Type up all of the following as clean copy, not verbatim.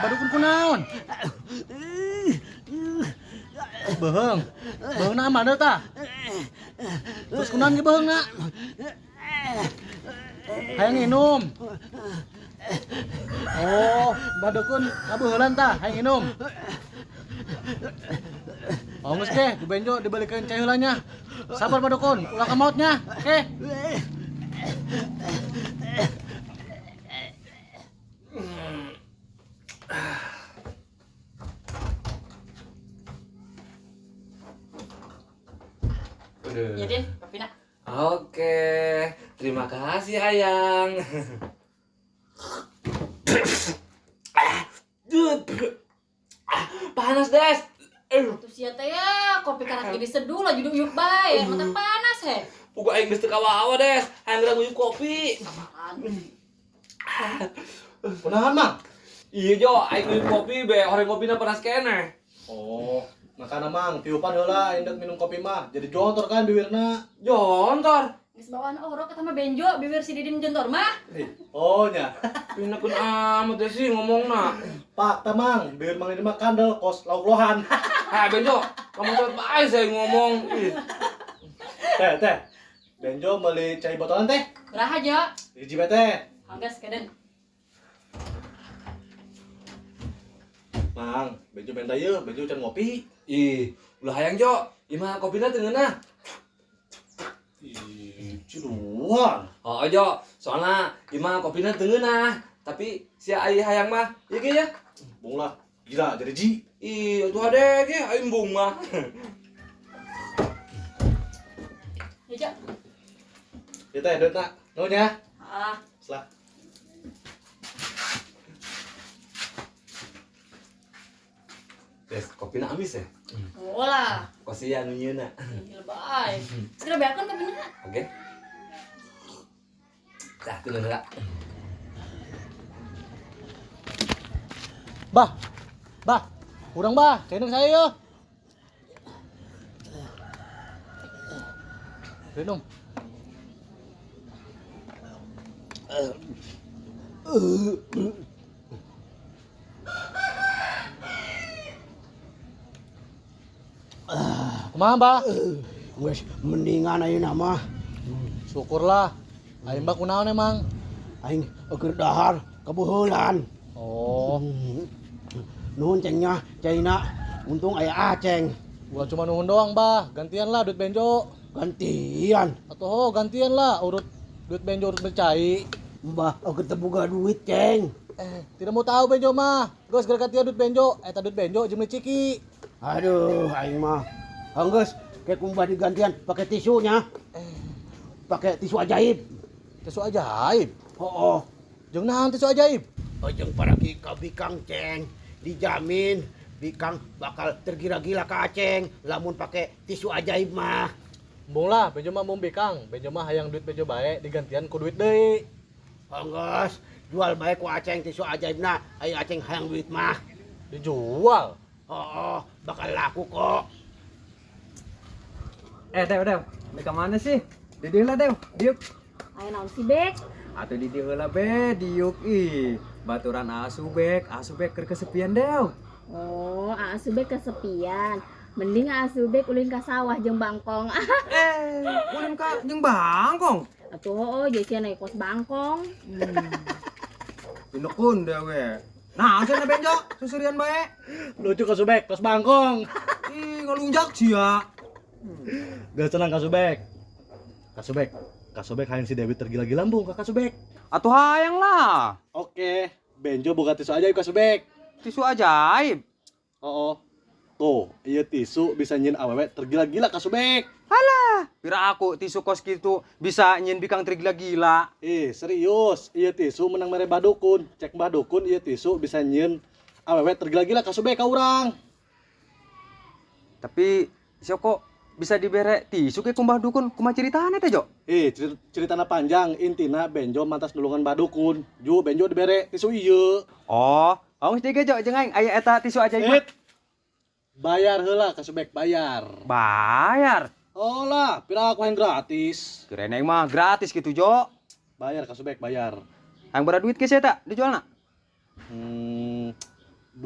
Badukun kunaon? Beheung. Beheung na mana tah? Terus kunaon ge beheung na? Hayang nginum. Oh, badukun kabeuheulan tah, hayang nginum. Oh, geus ge, dibenjo dibalikeun cai heulanya. Sabar badukun, ulah ka maotnya. Oke. Ya Din, kopi nak. Oke, terima kasih Hayang. Panas Des. Tuh sia teh ya, kopi karak jadi seduh lah juduk yuk bae, mata panas he. Puga aing geus teu kawa-awa Des. Hayang geura nguyup kopi. Kunaon, Mang? Iya Jo, aing nguyup kopi be, horeng kopina panas keneh. Oh, makana Mang, tiupan heula indek minum kopi mah. Jadi jontor kan bibirna. Jontor. Geus bawaan orok eta mah benjo, bibir si Didin jontor mah. Oh nya. Pinakeun amat deh sih ngomongna. Pak Tamang, bibir Mang ini mah kandel kos lauk lohan. Ha Benjo, kamu cepet bae saya ngomong. Ih. Teh. Benjo beli cai botolan teh. Beraha Jo? Hiji bae teh. Anggas keden. Mang, Benjo benta ieu, Benjo can ngopi. Ih, ulah hayang Jo. Imah kopina teu ngeunah. Ih, ciluan. Oh Jo, soalnya imah kopina teu ngeunah. Tapi si ai hayang mah, ieu ge ya. Bung lah, gila jadi ji. Ih, atuh hade ge aing bung mah. Ya Jo. Ieu teh deutna. Nu nya. Ah, Selah. Des, kopina amis ya? ngolah. Kosia nu nyieuna. Ih, bae. Segera beakeun kopina. Oke. Dah, teu heula. Bah, kurang bah, cendek saya yo. Minum. Kumaha, Mbah? Wes mendingan ayeuna mah. Syukurlah. Aing Mbah kunaon emang? Aing keur dahar kabeuheulan. Oh, Nuhun cengnya, caina. Untung aya Aceng. bukan cuma nuhun doang, Mbah. Gantian lah duit benjo. Gantian. Atau gantian lah urut duit benjo urut bercai. Mbah, aku teu boga duit, Ceng. Tidak mau tahu benjo mah. Geus gara gantian duit benjo. Eta duit benjo jeung ciki. Aduh, aing mah. Anggeus, kayak kumbah digantian pakai tisunya. Pakai tisu ajaib. Tisu ajaib. Oh, Jeung naon tisu ajaib? jeung paragi ka Bikang, Ceng. Dijamin Bikang bakal tergila-gila ka Aceng lamun pakai tisu ajaib mah. Embung lah, benjo mah mau bekang. Benjo mah hayang duit benjo bae digantian ku duit deui. Anggeus, jual bae ku Aceng tisu ajaibna. Aya Aceng hayang duit mah. Dijual. Oh, bakal laku kok. Dew, mereka mana sih? Di dieu lah, Dew. Diuk. Aya naon sih, Bek? Atuh di dieu heula be, diuk ih. Baturan asubek keur kesepian, Dew. Oh, Asubek kesepian. Mending Asubek ulin ka sawah jeung bangkong. Ulin ka jeung bangkong. Atuh heuh jadi naik kos bangkong. Pinekun deh we. Nah, cenah benjo, susurian bae. Lucu kasubek, kos bangkong. Ih, ngalunjak sia. Gak senang kasubek. Kasubek hayang si Dewi tergila-gila mbung ka kasubek. Atuh hayang lah. Oke, benjo buka tisu ajaib kasubek. Tisu ajaib. Oh. Tuh, ieu tisu bisa nyin awewe tergila-gila kasubek. Halah, pira aku tisu kos kitu bisa nyin Bikang tergila-gila. Serius, ieu tisu menang mere badukun. Cek Mbah Dukun ieu tisu bisa nyin awewe tergila-gila kasubek ka urang. Tapi siapa kok bisa dibere tisu ke kumbah dukun kumaha ceritanya teh Jo? Ceritana panjang, intina Benjo mantas nulungan badukun. Ju Benjo dibere tisu ieu. Oh, awas dege Jo jeung aing aya eta tisu ajaib. It. Bayar heula kasubek bayar. Bayar. Oh lah, pira aku yang gratis. Kirain aing mah gratis gitu Jo. Bayar kasubek bayar. Aing bara duit ke saya tak dijualna? 20.000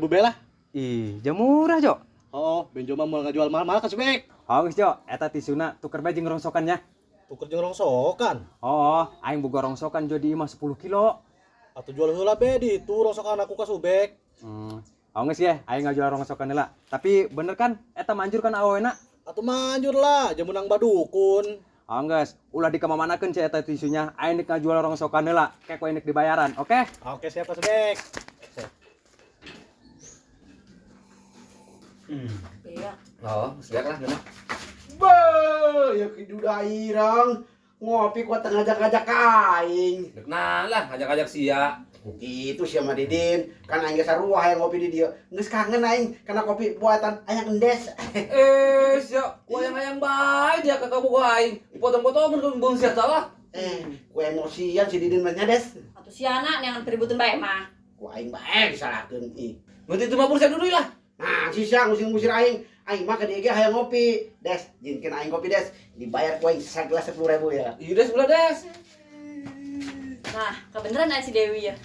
belah. Ih, jam murah Jo. Oh, Benjo mah mau ngajual mahal-mahal kasubek. Awas Jo, eta tisuna tuker bae jeung rongsokannya. Tuker jeung rongsokan. Oh, aing boga rongsokan jadi mah 10 kilo. Atuh jual heula be di itu rongsokan aku kasubek. Awas ya, aing ngajual rongsokan heula. Tapi bener kan eta manjur kan awena? Atuh manjur lah, jeung menang badukun. Angges, ulah dikamamanakeun cenah eta tisunya. Aing nek ngajual rongsokan heula, kek we nek dibayaran, oke? Oke, siap kasubek. Iya. Oh, siap lah gimana? Beuh, ya kidu dairang. Ngopi ku tengah ngajak-ngajak aing. Dek lah, ngajak-ngajak sia. Gitu sih sama Didin. Kan aing geus saruah hayang ngopi di dieu. Geus kangen aing karena kopi buatan ayang endes. Sia, wayang-wayang bae dia ka kamu aing. Dipotong-potong mun beung sia salah. Ku emosian si Didin mah des. Atuh si anak neangan peributan bae mah. Ku aing bae disalahkeun ih. Berarti itu mah sia dulu lah. Nah, sisa ngusir-ngusir aing. Aing mah ka dieu ge hayang ngopi. Des, jinkeun aing kopi des. Dibayar ku aing sagelas 10.000 ya. Iya des ulah des. Nah, kebeneran aya si Dewi ya.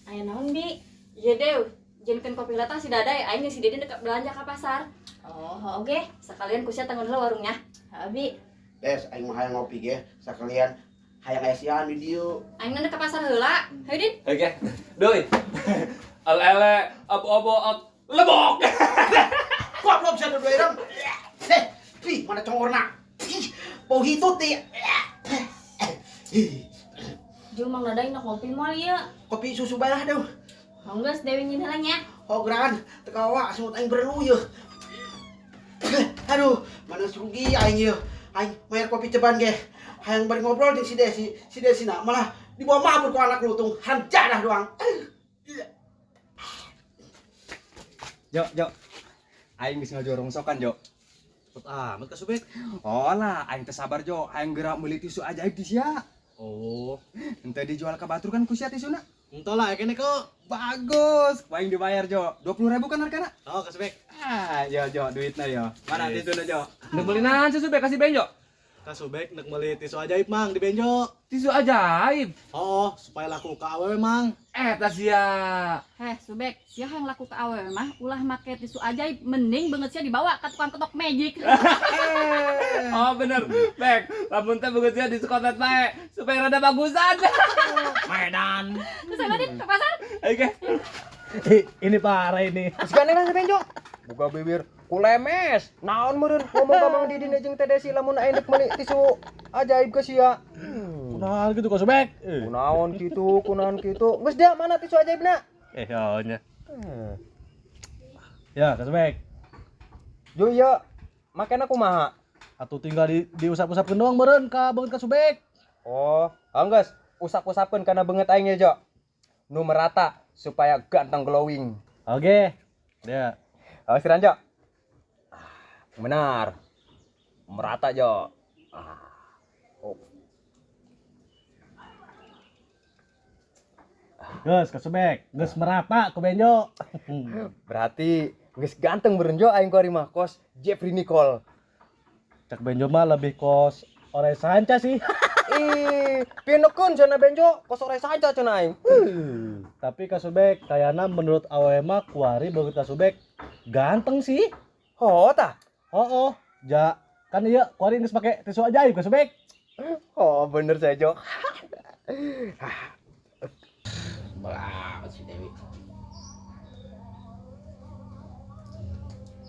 Aya naon Bi? Iya Dew, jenkeun kopi latah si Daday, aing jeung si Dede dekat belanja ka pasar. Oh, oke. Sekalian kusia tanggung heula warungnya. Abi, Des, aing mah hayang ngopi ge. Sakalian hayang aya sian di dieu. Aing nang ka pasar heula. Hayu Din. Oke. Doi. Al-ele abo-abo lebok. Goblok bisa dua irang. Ih, mana congorna? Ih, bau hitut teh. Ju Mang Daday nak ngopi moal ieu. Kopi susu bae lah deuh. Manggeus Dewi nyin heula nya. Hogran, teu kawa semut aing berelu yeuh. Aduh, mana rugi aing yeuh. Aing mayar kopi ceban ge. Hayang bari ngobrol jeung si Desi. Si Desina malah dibawa mabur ku anak lutung. Hanjadah doang. Jo. Aing geus ngajual rongsokan, Jo. Cepet amat kasubek. Oh lah, aing teh sabar Jo, aing geura meuli tisu ajaib di sia. Oh, Ente dijual ka batur kan ku sia tisuna. entah lah kene kok. Bagus, aing dibayar Jo. 20.000 kan hargana? Oh, kasubek. Jo, duitna yo. Mana Yes. tisuna Jo? Nek beli naon susu be kasih Benjo. Kasubek nek meuli tisu ajaib Mang di Benjo. Tisu ajaib. Oh, supaya laku ka awewe Mang. Eta sia. Heh, Subek, sia yang laku ke awewe mah ulah make tisu ajaib mending banget sia dibawa ka tukang ketok magic. Oh bener, Bek. Lamun teh begitu ya di sekolah bae supaya rada bagusan. Medan. Terus ayo Din ke pasar. Oke. Ini parah ini. Sekarang lah Benjo. Buka bibir kulemes. Naon meureun ngomong ka Mang Didin jeung Teh Desi lamun aing rek meuli tisu ajaib ke sia. Nah, gitu kasubek. Kunaon kitu. Geus da mana tisu ajaibna? Nya. Ya, kasubek. Jo ieu makena kumaha? Atuh tinggal diusap-usapkeun doang meureun ka beungeut kasubek. Oh, anggeus usap-usapkeun kana beungeut aing ya, Jo. Nu merata supaya ganteng glowing. Oke. Ya. Awas Jo. Benar. Merata, Jo. Oh. Geus kasubek, geus merata ke Benjo. Berarti geus ganteng beureun Jo aing ku ari mah kos Jeffrey Nicole. Cak Benjo mah lebih kos ore sanca sih. Ih, pinekeun cenah Benjo, kos ore saja cenah aing. Tapi kasubek kayana menurut awewe mah kuari beungeut kasubek ganteng sih. Oh, tah. Oh. Ja, kan ieu kuari geus make tisu ajaib kasubek. Oh, bener saya Jo. Banget si Dewi.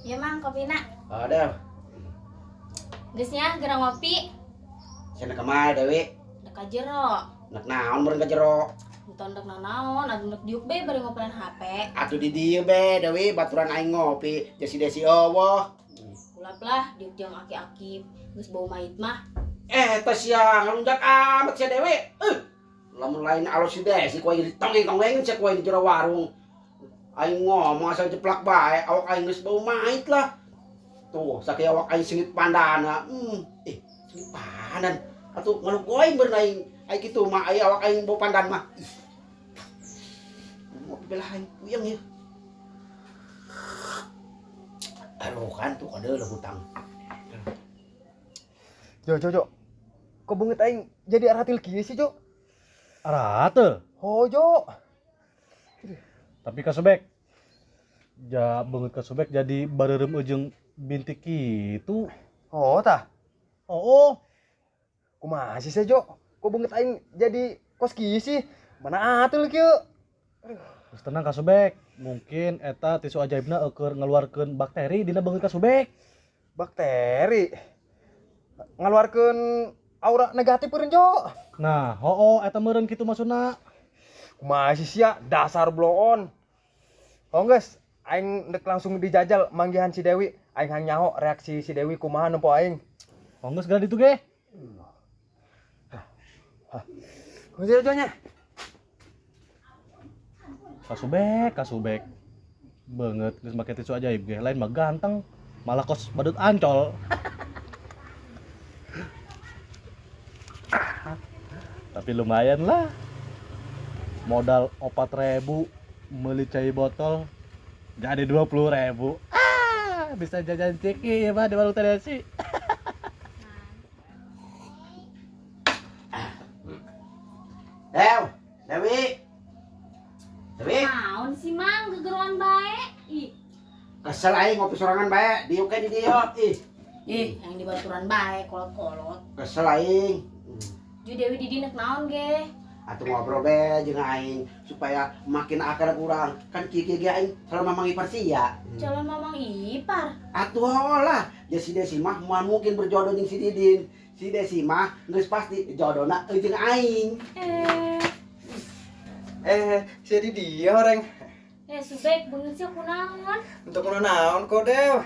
Ya Mang kopina. Ada. Geus nya geura ngopi. Cenah kumaha Dewi? Dek ka jero. Nek naon meureun ka jero? Enton dek nanaon, adu dek diuk bae bari ngopian HP. Atuh di dieu be Dewi baturan aing ngopi. Jeung si Desi eueuh. Ulap lah diuk jeung aki-aki geus bau mait mah. Teh sia ngalunjak amat sia Dewi. Lamun lain alus si Desi ku aing ditongeng-tongengin sia ku aing di jero warung. Aing ngomong asal jeplak bae, awak aing geus bau mait lah. Tuh, sakit awak aing sengit pandana. Sengit pandan. Atuh ngalugoing bernaing ai kitu mah ai awak aing bau pandan mah. Mau belahan puyeng ya. Aduh kan tuh kode lah hutang. Jo. Kok banget aing jadi aratil kieu sih, Jo? Aratel. Oh, Jo. Tapi kasubek. Ja banget kasubek jadi bareureum ujung bintik kitu. Oh, tah. Oh. Kumaha sih, Jo? Kok banget aing jadi kos kieu sih? Mana atul kieu? Terus tenang kasubek. Mungkin eta tisu ajaibna keur ngeluarkeun bakteri dina banget kasubek. Bakteri. Ngaluarkeun aura negatif eureun, Jo. Nah, eta meureun kitu maksudna. Kumaha sih sia dasar bloon. Oh, geus, aing dek langsung dijajal manggihan si Dewi. Aing hang nyaho reaksi si Dewi kumaha nempo aing. Geus geus ditu ge. Kumaha Jonya? Kasubek. Banget geus make tisu ajaib ge. Lain mah ganteng, malah kos badut ancol. Tapi lumayan lah. Modal 4.000 meuli cai botol jadi 20.000. Bisa jajan ciki ya mah di warung Tedesi. Dewi. Naon sih Mang gegeruan bae? Ih, Kesel aing ngopi sorangan bae, dieu ke di dieu. yang di baturan bae kolot-kolot. Kesel aing. Ju Dewi di dinek naon ge? Atuh ngobrol be jeung aing supaya makin akar kurang. Kan kieu ge aing selama mangipar sia. Calon mamang ipar. Atuh lah, ya si Desi mah moal mungkin berjodoh jeung si Didin. Si Desi mah geus pasti jodohna jeung aing. Jadi dia orang Subek beungeut sih kunaon? untuk naon kok, Dew.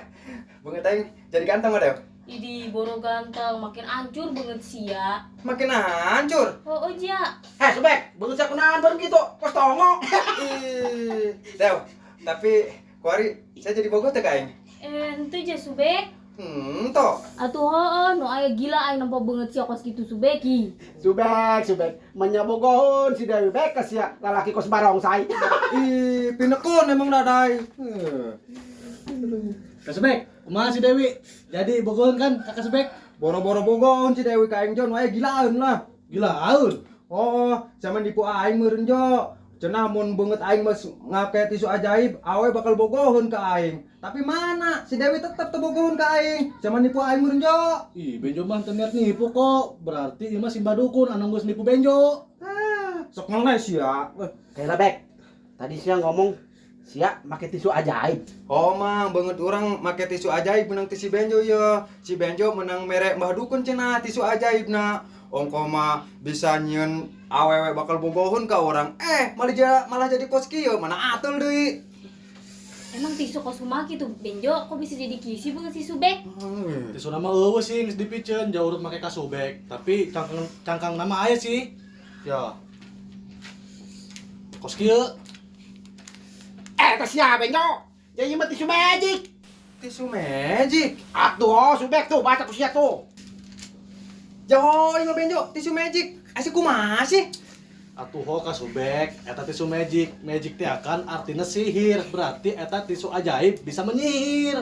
Banget aing jadi ganteng mah, Dew. Idi boro ganteng makin ancur beungeut sia. Makin hancur. Oh ja. Subek, beungeut sia kunaon baru kitu, kos tongo. Dew, tapi kuari saya jadi bogot teh ka aing. Henteu ja Subek. Toh. Atuh heueuh nu aya gila aing nampa beungeut sia kos kitu Subeki. Subek, menyabogohon si Dewi bek sia lalaki kos barongsai. Pinekon emang dadai. Kasubek, kumaha si Dewi? Jadi bogohan kan Kakak Subek? Boro-boro bogon si Dewi ka aing Jon, wae gilaeun lah. Gilaeun. Oh, zaman dipu aing meureun Jo. Cenah mun beungeut aing mas ngake tisu ajaib, awe bakal bogohon ka aing. Tapi mana? Si Dewi tetep teu bogohon ka aing. Zaman nipu aing meureun Jo. Ih, Benjo mah teu niat nipu kok. Berarti ieu mah Simba dukun anu geus nipu Benjo. Sok ngeles ya. Kayak bek. Tadi sia ngomong sia make tisu ajaib. Oh mang, beungeut urang make tisu ajaib menang ti si Benjo ya. Si Benjo menang merek Mbah Dukun cenah tisu ajaibna. Ongko mah bisa nyieun awewe bakal bogohon ka orang. Malah jadi kos kieu, mana atul deui. Emang tisu kos kumaha kitu Benjo kok bisa jadi kisi beungeut si Subek? Tisu nama eueuh sih geus dipikeun jaurut make kasubek. Tapi cangkang nama aya sih. Ya. Kos kieu. Teh sia Benjo. Jadi mah tisu magic. Tisu magic. Atuh, Subek tuh baca ku sia tuh. Jauh ini Benjo, tisu magic. Asik kumaha sih? Atuh ho kasubek, eta tisu magic. Magic teh akan artinya sihir. Berarti eta tisu ajaib bisa menyihir.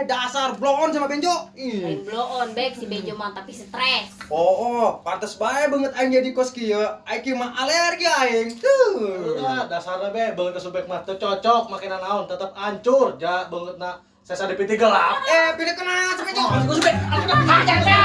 Dasar bloon sama Benjo. Aing bloon bek si Benjo mah tapi stres. Oh, pantes bae banget aing jadi kos kieu. Aing mah alergi aing. Udah, dasarna be beungeut kasubek mah teu cocok make naon, tetep hancur. Ja beungeutna sesa di piti gelap. Pilih kena si Benjo. Kasubek. Ada.